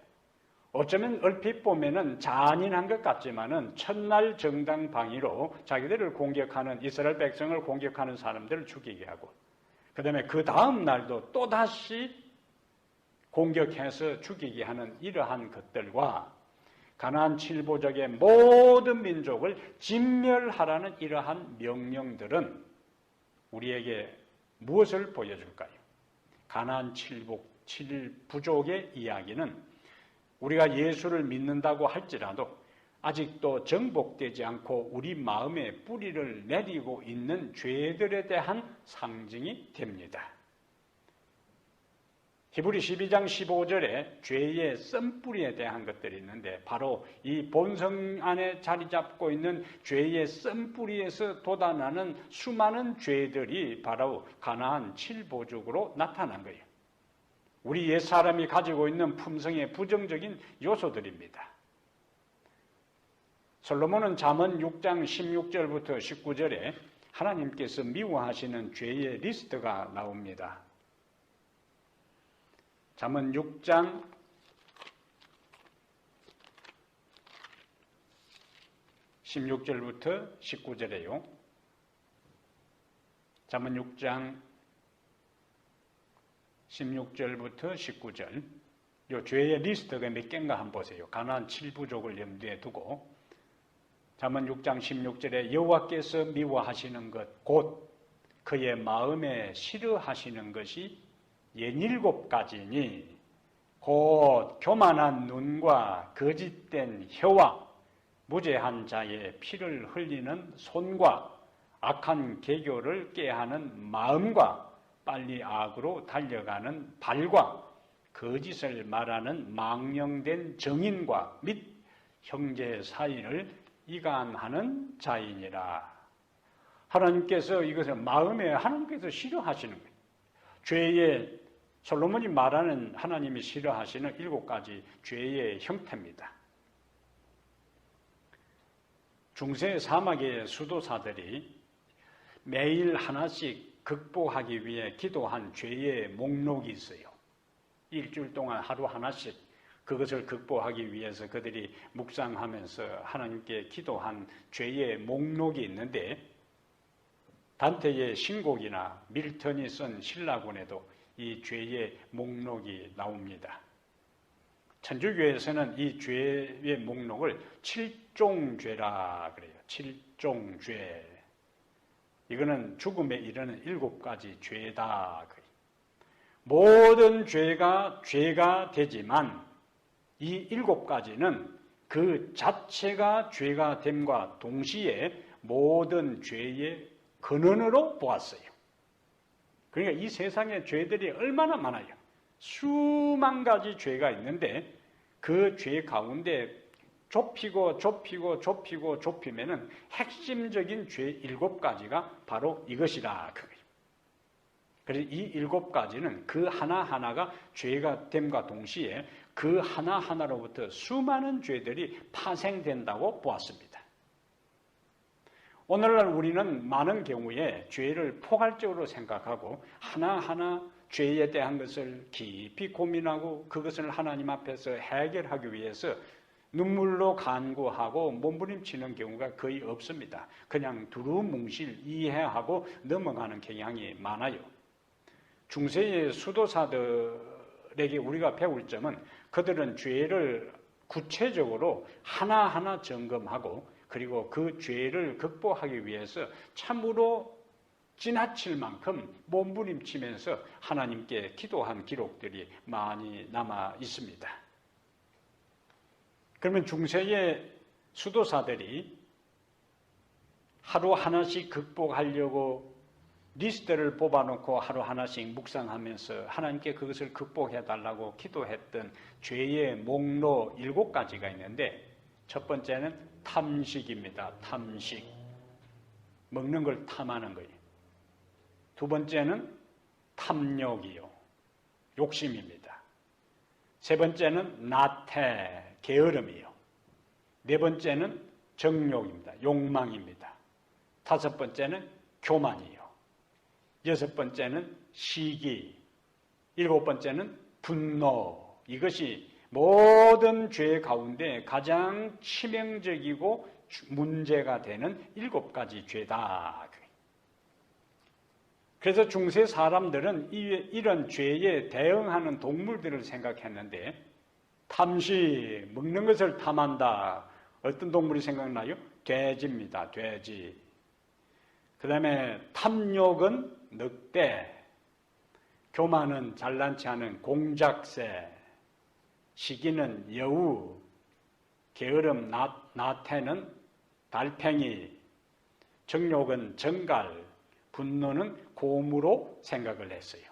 어쩌면 얼핏 보면은 잔인한 것 같지만은 첫날 정당 방위로 자기들을 공격하는 이스라엘 백성을 공격하는 사람들을 죽이게 하고 그 다음에 그 다음 날도 또다시 공격해서 죽이게 하는 이러한 것들과 가나안 7부족의 모든 민족을 진멸하라는 이러한 명령들은 우리에게 무엇을 보여줄까요? 가나안 7부족의 이야기는 우리가 예수를 믿는다고 할지라도 아직도 정복되지 않고 우리 마음에 뿌리를 내리고 있는 죄들에 대한 상징이 됩니다. 히브리 12장 15절에 죄의 씀뿌리에 대한 것들이 있는데 바로 이 본성 안에 자리 잡고 있는 죄의 씀뿌리에서 돋아나는 수많은 죄들이 바로 가나안 7부족으로 나타난 거예요. 우리 옛사람이 가지고 있는 품성의 부정적인 요소들입니다. 솔로몬은 잠언 6장 16절부터 19절에 하나님께서 미워하시는 죄의 리스트가 나옵니다. 잠언 6장 16절부터 19절에요. 잠언 6장 16절부터 19절. 이 죄의 리스트가 몇 개인가 한번 보세요. 가나안 7부족을 염두에 두고 잠언 6장 16절에 여호와께서 미워하시는 것 곧 그의 마음에 싫어하시는 것이 17가지니 곧 교만한 눈과 거짓된 혀와 무죄한 자의 피를 흘리는 손과 악한 계교를 꾀하는 마음과 빨리 악으로 달려가는 발과 거짓을 말하는 망령된 정인과 및 형제 사이를 이간하는 자이니라. 하나님께서 이것을 마음에 하나님께서 싫어하시는 거예요. 죄의 솔로몬이 말하는 하나님이 싫어하시는 7가지 죄의 형태입니다. 중세 사막의 수도사들이 매일 하나씩 극복하기 위해 기도한 죄의 목록이 있어요. 일주일 동안 하루 하나씩 그것을 극복하기 위해서 그들이 묵상하면서 하나님께 기도한 죄의 목록이 있는데 단테의 신곡이나 밀턴이 쓴 신라군에도 이 죄의 목록이 나옵니다. 천주교에서는 이 죄의 목록을 7종죄라 그래요. 7종죄. 이거는 죽음에 이르는 7가지 죄다. 모든 죄가 되지만 이 7가지는 그 자체가 죄가 됨과 동시에 모든 죄의 근원으로 보았어요. 그러니까 이 세상에 죄들이 얼마나 많아요. 수만 가지 죄가 있는데 그 죄 가운데 좁히면은 핵심적인 죄 7가지가 바로 이것이라. 그래서 이 7가지는 그 하나하나가 죄가 됨과 동시에 그 하나하나로부터 수많은 죄들이 파생된다고 보았습니다. 오늘날 우리는 많은 경우에 죄를 포괄적으로 생각하고 하나하나 죄에 대한 것을 깊이 고민하고 그것을 하나님 앞에서 해결하기 위해서 눈물로 간구하고 몸부림치는 경우가 거의 없습니다. 그냥 두루뭉실 이해하고 넘어가는 경향이 많아요. 중세의 수도사들에게 우리가 배울 점은 그들은 죄를 구체적으로 하나하나 점검하고 그리고 그 죄를 극복하기 위해서 참으로 지나칠 만큼 몸부림치면서 하나님께 기도한 기록들이 많이 남아 있습니다. 그러면 중세의 수도사들이 하루 하나씩 극복하려고 리스트를 뽑아놓고 하루 하나씩 묵상하면서 하나님께 그것을 극복해달라고 기도했던 죄의 목록 7가지가 있는데 첫 번째는 탐식입니다. 탐식. 먹는 걸 탐하는 거예요. 두 번째는 탐욕이요. 욕심입니다. 세 번째는 나태, 게으름이요. 네 번째는 정욕입니다. 욕망입니다. 다섯 번째는 교만이요. 여섯 번째는 시기. 일곱 번째는 분노. 이것이 모든 죄 가운데 가장 치명적이고 문제가 되는 7가지 죄다. 그래서 중세 사람들은 이런 죄에 대응하는 동물들을 생각했는데 탐식, 먹는 것을 탐한다. 어떤 동물이 생각나요? 돼지입니다. 돼지. 그 다음에 탐욕은 늑대, 교만은 잘난치 않은 공작새, 시기는 여우, 게으름 나태는 달팽이, 정욕은 정갈, 분노는 곰으로 생각을 했어요.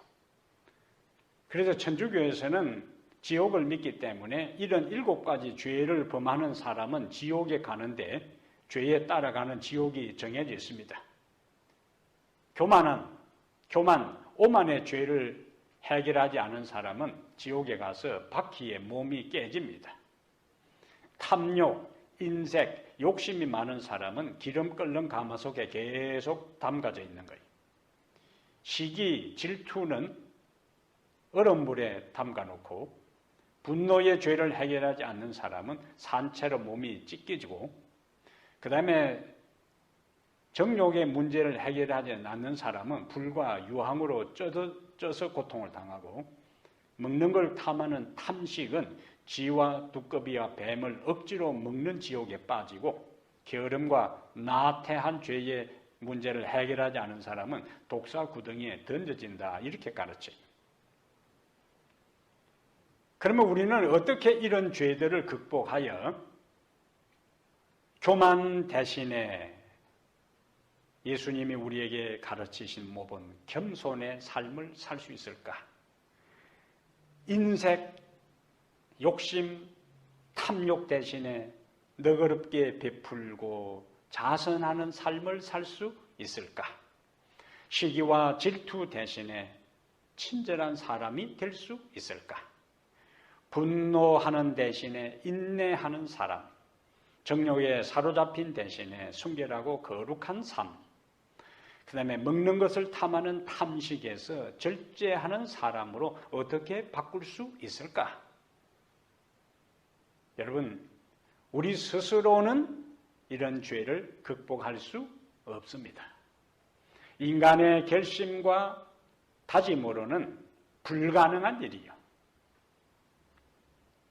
그래서 천주교에서는 지옥을 믿기 때문에 이런 7가지 죄를 범하는 사람은 지옥에 가는데 죄에 따라가는 지옥이 정해져 있습니다. 교만, 오만의 죄를 해결하지 않은 사람은 지옥에 가서 바퀴에 몸이 깨집니다. 탐욕, 인색, 욕심이 많은 사람은 기름 끓는 가마속에 계속 담가져 있는 거예요. 시기, 질투는 얼음물에 담가놓고 분노의 죄를 해결하지 않는 사람은 산채로 몸이 찢겨지고 그 다음에 정욕의 문제를 해결하지 않는 사람은 불과 유황으로 쪄서 고통을 당하고 먹는 걸 탐하는 탐식은 쥐와 두꺼비와 뱀을 억지로 먹는 지옥에 빠지고 게으름과 나태한 죄의 문제를 해결하지 않은 사람은 독사 구덩이에 던져진다 이렇게 가르쳐요. 그러면 우리는 어떻게 이런 죄들을 극복하여 교만 대신에 예수님이 우리에게 가르치신 모범 겸손의 삶을 살 수 있을까? 인색, 욕심, 탐욕 대신에 너그럽게 베풀고 자선하는 삶을 살 수 있을까? 시기와 질투 대신에 친절한 사람이 될 수 있을까? 분노하는 대신에 인내하는 사람, 정욕에 사로잡힌 대신에 순결하고 거룩한 삶, 그 다음에 먹는 것을 탐하는 탐식에서 절제하는 사람으로 어떻게 바꿀 수 있을까? 여러분, 우리 스스로는 이런 죄를 극복할 수 없습니다. 인간의 결심과 다짐으로는 불가능한 일이요.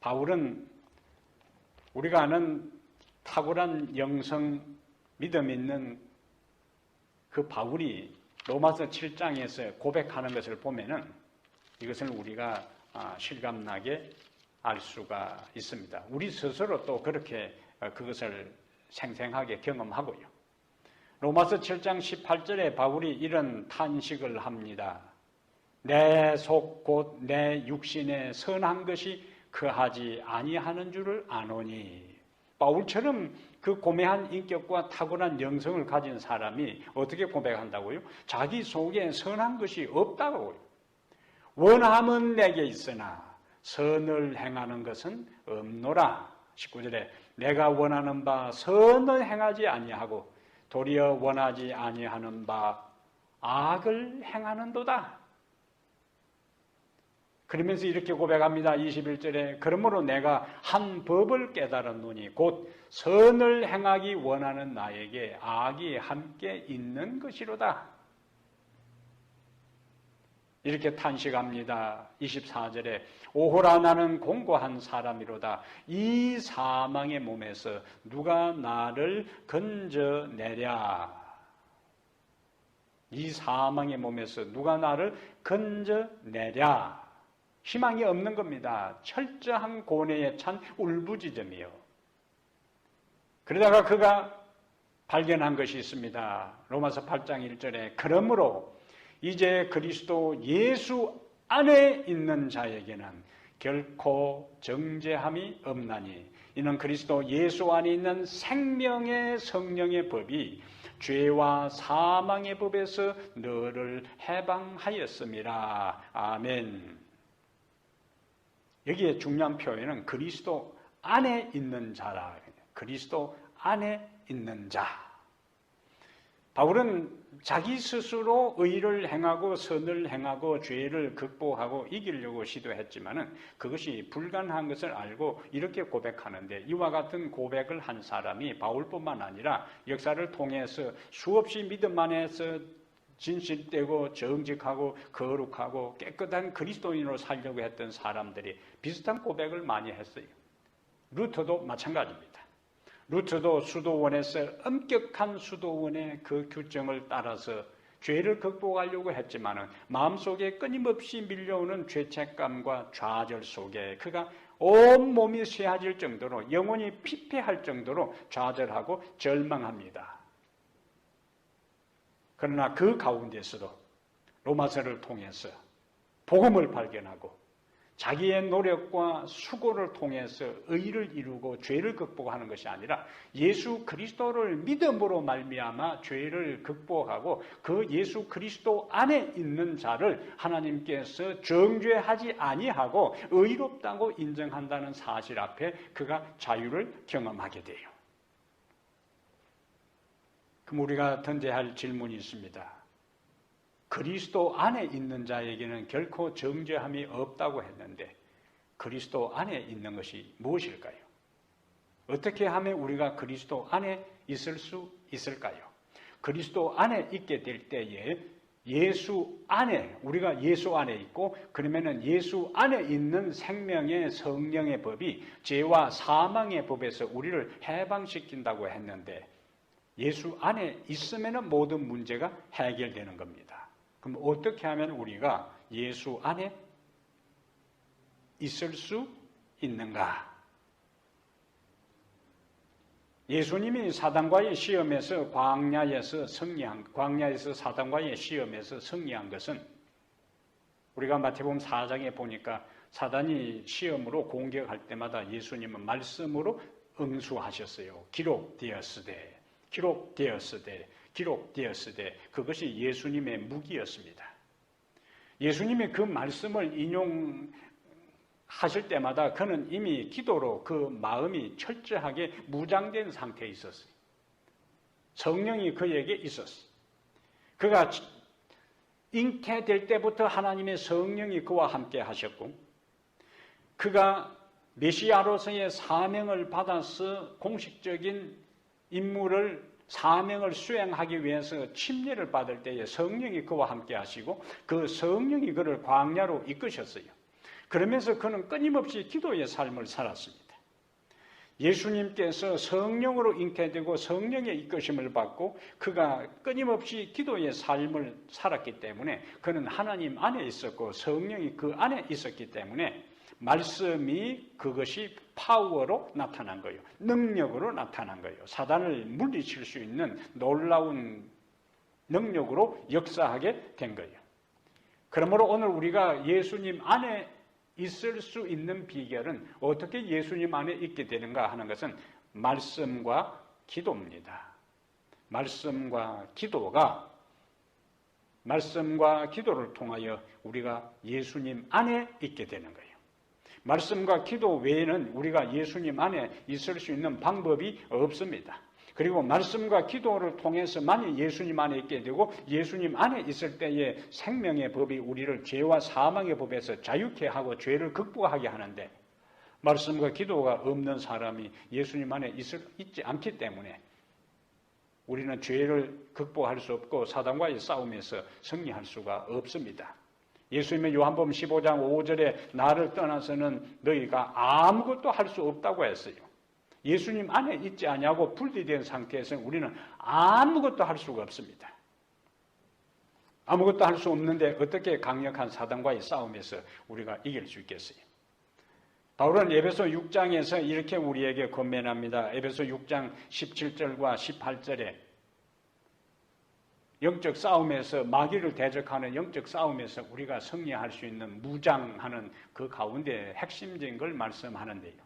바울은 우리가 아는 탁월한 영성 믿음 있는 그 바울이 로마서 7장에서 고백하는 것을 보면은 이것을 우리가 실감나게 알 수가 있습니다. 우리 스스로 또 그렇게 그것을 생생하게 경험하고요. 로마서 7장 18절에 바울이 이런 탄식을 합니다. 내 속 곧 내 육신에 선한 것이 그하지 아니하는 줄을 아노니. 바울처럼 그 고매한 인격과 탁월한 영성을 가진 사람이 어떻게 고백한다고요? 자기 속에 선한 것이 없다고요. 원함은 내게 있으나 선을 행하는 것은 없노라. 19절에 내가 원하는 바 선을 행하지 아니하고 도리어 원하지 아니하는 바 악을 행하는도다. 그러면서 이렇게 고백합니다. 21절에 그러므로 내가 한 법을 깨달았노니 곧 선을 행하기 원하는 나에게 악이 함께 있는 것이로다. 이렇게 탄식합니다. 24절에 오호라 나는 공고한 사람이로다. 이 사망의 몸에서 누가 나를 건져내랴. 이 사망의 몸에서 누가 나를 건져내랴. 희망이 없는 겁니다. 철저한 고뇌에 찬 울부짖음이요. 그러다가 그가 발견한 것이 있습니다. 로마서 8장 1절에 그러므로 이제 그리스도 예수 안에 있는 자에게는 결코 정죄함이 없나니 이는 그리스도 예수 안에 있는 생명의 성령의 법이 죄와 사망의 법에서 너를 해방하였음이라. 아멘. 여기에 중요한 표현은 그리스도 안에 있는 자라. 그리스도 안에 있는 자. 바울은 자기 스스로 의를 행하고 선을 행하고 죄를 극복하고 이기려고 시도했지만은 그것이 불가능한 것을 알고 이렇게 고백하는데 이와 같은 고백을 한 사람이 바울뿐만 아니라 역사를 통해서 수없이 믿음 안에서 진실되고 정직하고 거룩하고 깨끗한 그리스도인으로 살려고 했던 사람들이 비슷한 고백을 많이 했어요. 루터도 마찬가지입니다. 루터도 수도원에서 엄격한 수도원의 그 규정을 따라서 죄를 극복하려고 했지만은 마음속에 끊임없이 밀려오는 죄책감과 좌절 속에 그가 온몸이 쇠해질 정도로 영혼이 피폐할 정도로 좌절하고 절망합니다. 그러나 그 가운데서도 로마서를 통해서 복음을 발견하고 자기의 노력과 수고를 통해서 의를 이루고 죄를 극복하는 것이 아니라 예수 그리스도를 믿음으로 말미암아 죄를 극복하고 그 예수 그리스도 안에 있는 자를 하나님께서 정죄하지 아니하고 의롭다고 인정한다는 사실 앞에 그가 자유를 경험하게 돼요. 그럼 우리가 던져야 할 질문이 있습니다. 그리스도 안에 있는 자에게는 결코 정죄함이 없다고 했는데 그리스도 안에 있는 것이 무엇일까요? 어떻게 하면 우리가 그리스도 안에 있을 수 있을까요? 그리스도 안에 있게 될 때에 예수 안에, 우리가 예수 안에 있고 그러면은 예수 안에 있는 생명의 성령의 법이 죄와 사망의 법에서 우리를 해방시킨다고 했는데 예수 안에 있으면은 모든 문제가 해결되는 겁니다. 그럼 어떻게 하면 우리가 예수 안에 있을 수 있는가? 예수님이 사단과의 시험에서 광야에서 사단과의 시험에서 승리한 것은 우리가 마태복음 4장에 보니까 사단이 시험으로 공격할 때마다 예수님은 말씀으로 응수하셨어요. 기록되었으되 그것이 예수님의 무기였습니다. 예수님이 그 말씀을 인용하실 때마다 그는 이미 기도로 그 마음이 철저하게 무장된 상태에 있었어요. 성령이 그에게 있었어요. 그가 잉태될 때부터 하나님의 성령이 그와 함께 하셨고 그가 메시아로서의 사명을 받아서 공식적인 사명을 수행하기 위해서 침례를 받을 때에 성령이 그와 함께 하시고 그 성령이 그를 광야로 이끄셨어요. 그러면서 그는 끊임없이 기도의 삶을 살았습니다. 예수님께서 성령으로 잉태되고 성령의 이끄심을 받고 그가 끊임없이 기도의 삶을 살았기 때문에 그는 하나님 안에 있었고 성령이 그 안에 있었기 때문에 말씀이 그것이 파워로 나타난 거예요. 능력으로 나타난 거예요. 사단을 물리칠 수 있는 놀라운 능력으로 역사하게 된 거예요. 그러므로 오늘 우리가 예수님 안에 있을 수 있는 비결은 어떻게 예수님 안에 있게 되는가 하는 것은 말씀과 기도입니다. 말씀과 기도를 통하여 우리가 예수님 안에 있게 되는 거예요. 말씀과 기도 외에는 우리가 예수님 안에 있을 수 있는 방법이 없습니다. 그리고 말씀과 기도를 통해서만 예수님 안에 있게 되고 예수님 안에 있을 때의 생명의 법이 우리를 죄와 사망의 법에서 자유케 하고 죄를 극복하게 하는데 말씀과 기도가 없는 사람이 예수님 안에 있지 않기 때문에 우리는 죄를 극복할 수 없고 사단과의 싸움에서 승리할 수가 없습니다. 예수님은 요한복음 15장 5절에 나를 떠나서는 너희가 아무것도 할 수 없다고 했어요. 예수님 안에 있지 아니하고 분리된 상태에서는 우리는 아무것도 할 수가 없습니다. 아무것도 할 수 없는데 어떻게 강력한 사단과의 싸움에서 우리가 이길 수 있겠어요? 바울은 에베소 6장에서 이렇게 우리에게 권면합니다. 에베소 6장 17절과 18절에 영적 싸움에서 마귀를 대적하는 영적 싸움에서 우리가 승리할 수 있는 무장하는 그 가운데 핵심적인 걸 말씀하는데요.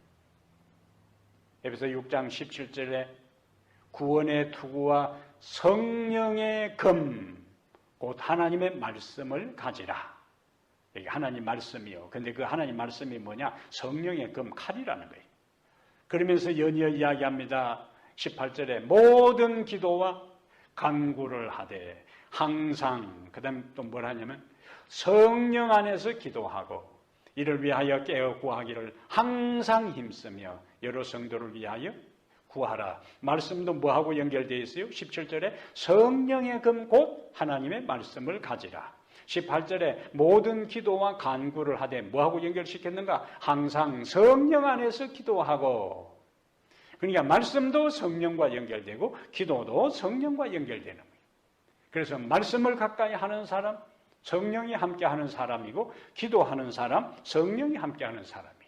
에베소 6장 17절에 구원의 투구와 성령의 금 곧 하나님의 말씀을 가지라. 여기 하나님 말씀이요. 근데 그 하나님 말씀이 뭐냐? 성령의 금 칼이라는 거예요. 그러면서 연이어 이야기합니다. 18절에 모든 기도와 간구를 하되 항상 그다음에 또 뭘 하냐면 성령 안에서 기도하고 이를 위하여 깨어 구하기를 항상 힘쓰며 여러 성도를 위하여 구하라. 말씀도 뭐하고 연결되어 있어요? 17절에 성령의 금 곧 하나님의 말씀을 가지라. 18절에 모든 기도와 간구를 하되 뭐하고 연결시켰는가? 항상 성령 안에서 기도하고. 그러니까 말씀도 성령과 연결되고 기도도 성령과 연결되는 거예요. 그래서 말씀을 가까이 하는 사람, 성령이 함께하는 사람이고, 기도하는 사람, 성령이 함께하는 사람이에요.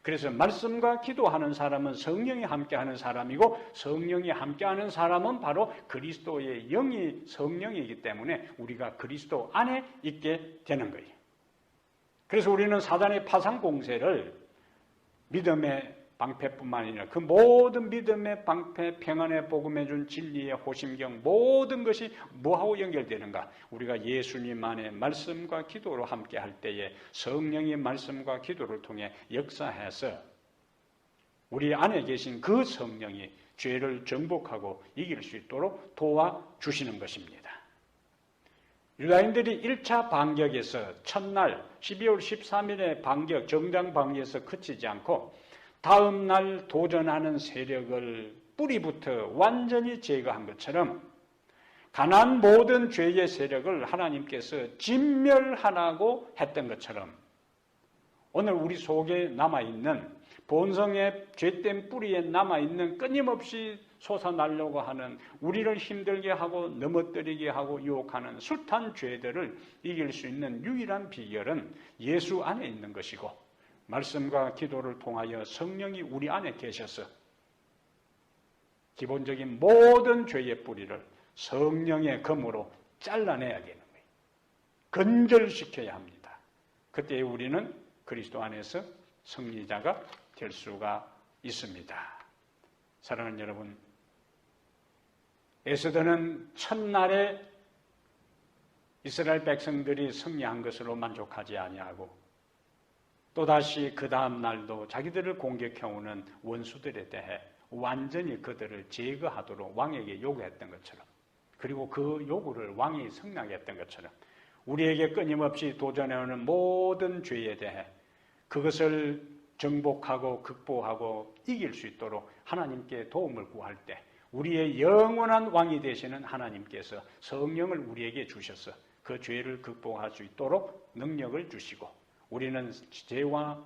그래서 말씀과 기도하는 사람은 성령이 함께하는 사람이고, 성령이 함께하는 사람은 바로 그리스도의 영이 성령이기 때문에 우리가 그리스도 안에 있게 되는 거예요. 그래서 우리는 사단의 파상 공세를 믿음의 방패뿐만 아니라 그 모든 믿음의 방패, 평안의 복음에 준 진리의 호심경, 모든 것이 뭐하고 연결되는가? 우리가 예수님 안에 말씀과 기도로 함께 할 때에 성령의 말씀과 기도를 통해 역사해서 우리 안에 계신 그 성령이 죄를 정복하고 이길 수 있도록 도와주시는 것입니다. 유다인들이 1차 반격에서 첫날 12월 13일의 반격, 정장 반격에서 그치지 않고 다음 날 도전하는 세력을 뿌리부터 완전히 제거한 것처럼 가난 모든 죄의 세력을 하나님께서 진멸하라고 했던 것처럼 오늘 우리 속에 남아있는 본성의 죄된 뿌리에 남아있는 끊임없이 솟아나려고 하는 우리를 힘들게 하고 넘어뜨리게 하고 유혹하는 숱한 죄들을 이길 수 있는 유일한 비결은 예수 안에 있는 것이고 말씀과 기도를 통하여 성령이 우리 안에 계셔서 기본적인 모든 죄의 뿌리를 성령의 검으로 잘라내야 되는 거예요. 건절시켜야 합니다. 그때 우리는 그리스도 안에서 승리자가 될 수가 있습니다. 사랑하는 여러분, 에스더는 첫날에 이스라엘 백성들이 승리한 것으로 만족하지 아니하고 또다시 그 다음 날도 자기들을 공격해오는 원수들에 대해 완전히 그들을 제거하도록 왕에게 요구했던 것처럼 그리고 그 요구를 왕이 승낙했던 것처럼 우리에게 끊임없이 도전해오는 모든 죄에 대해 그것을 정복하고 극복하고 이길 수 있도록 하나님께 도움을 구할 때 우리의 영원한 왕이 되시는 하나님께서 성령을 우리에게 주셔서 그 죄를 극복할 수 있도록 능력을 주시고 우리는 죄와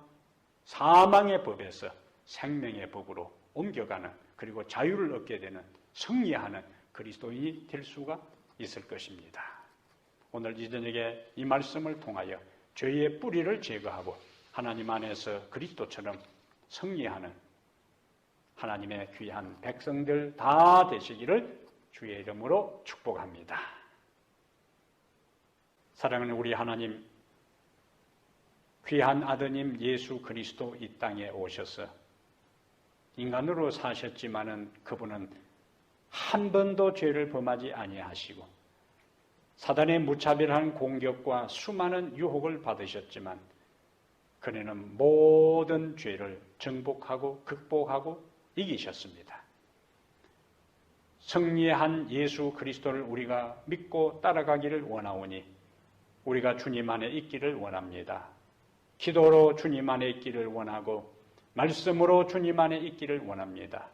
사망의 법에서 생명의 법으로 옮겨가는 그리고 자유를 얻게 되는 승리하는 그리스도인이 될 수가 있을 것입니다. 오늘 이 저녁에 이 말씀을 통하여 죄의 뿌리를 제거하고 하나님 안에서 그리스도처럼 승리하는 하나님의 귀한 백성들 다 되시기를 주의 이름으로 축복합니다. 사랑하는 우리 하나님, 귀한 아드님 예수 그리스도 이 땅에 오셔서 인간으로 사셨지만은 그분은 한 번도 죄를 범하지 아니하시고 사단의 무차별한 공격과 수많은 유혹을 받으셨지만 그는 모든 죄를 정복하고 극복하고 이기셨습니다. 승리한 예수 그리스도를 우리가 믿고 따라가기를 원하오니 우리가 주님 안에 있기를 원합니다. 기도로 주님 안에 있기를 원하고 말씀으로 주님 안에 있기를 원합니다.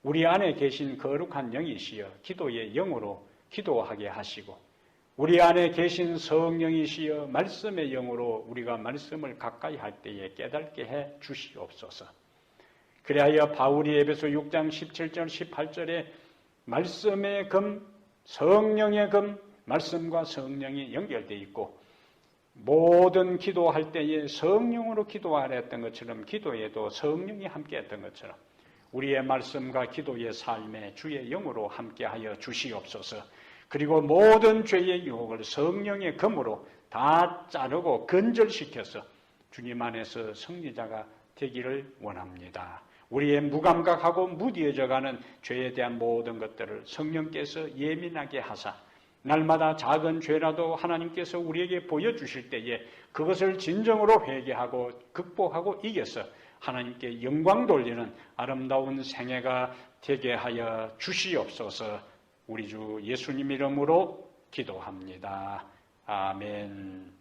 우리 안에 계신 거룩한 영이시여 기도의 영으로 기도하게 하시고 우리 안에 계신 성령이시여 말씀의 영으로 우리가 말씀을 가까이 할 때에 깨닫게 해 주시옵소서. 그리하여 바울이 에베소 6장 17절 18절에 말씀의 검, 성령의 검, 말씀과 성령이 연결되어 있고 모든 기도할 때에 성령으로 기도하라 했던 것처럼 기도에도 성령이 함께했던 것처럼 우리의 말씀과 기도의 삶에 주의 영으로 함께하여 주시옵소서. 그리고 모든 죄의 유혹을 성령의 검으로 다 자르고 건절시켜서 주님 안에서 승리자가 되기를 원합니다. 우리의 무감각하고 무디어져가는 죄에 대한 모든 것들을 성령께서 예민하게 하사 날마다 작은 죄라도 하나님께서 우리에게 보여주실 때에 그것을 진정으로 회개하고 극복하고 이겨서 하나님께 영광 돌리는 아름다운 생애가 되게 하여 주시옵소서. 우리 주 예수님 이름으로 기도합니다. 아멘.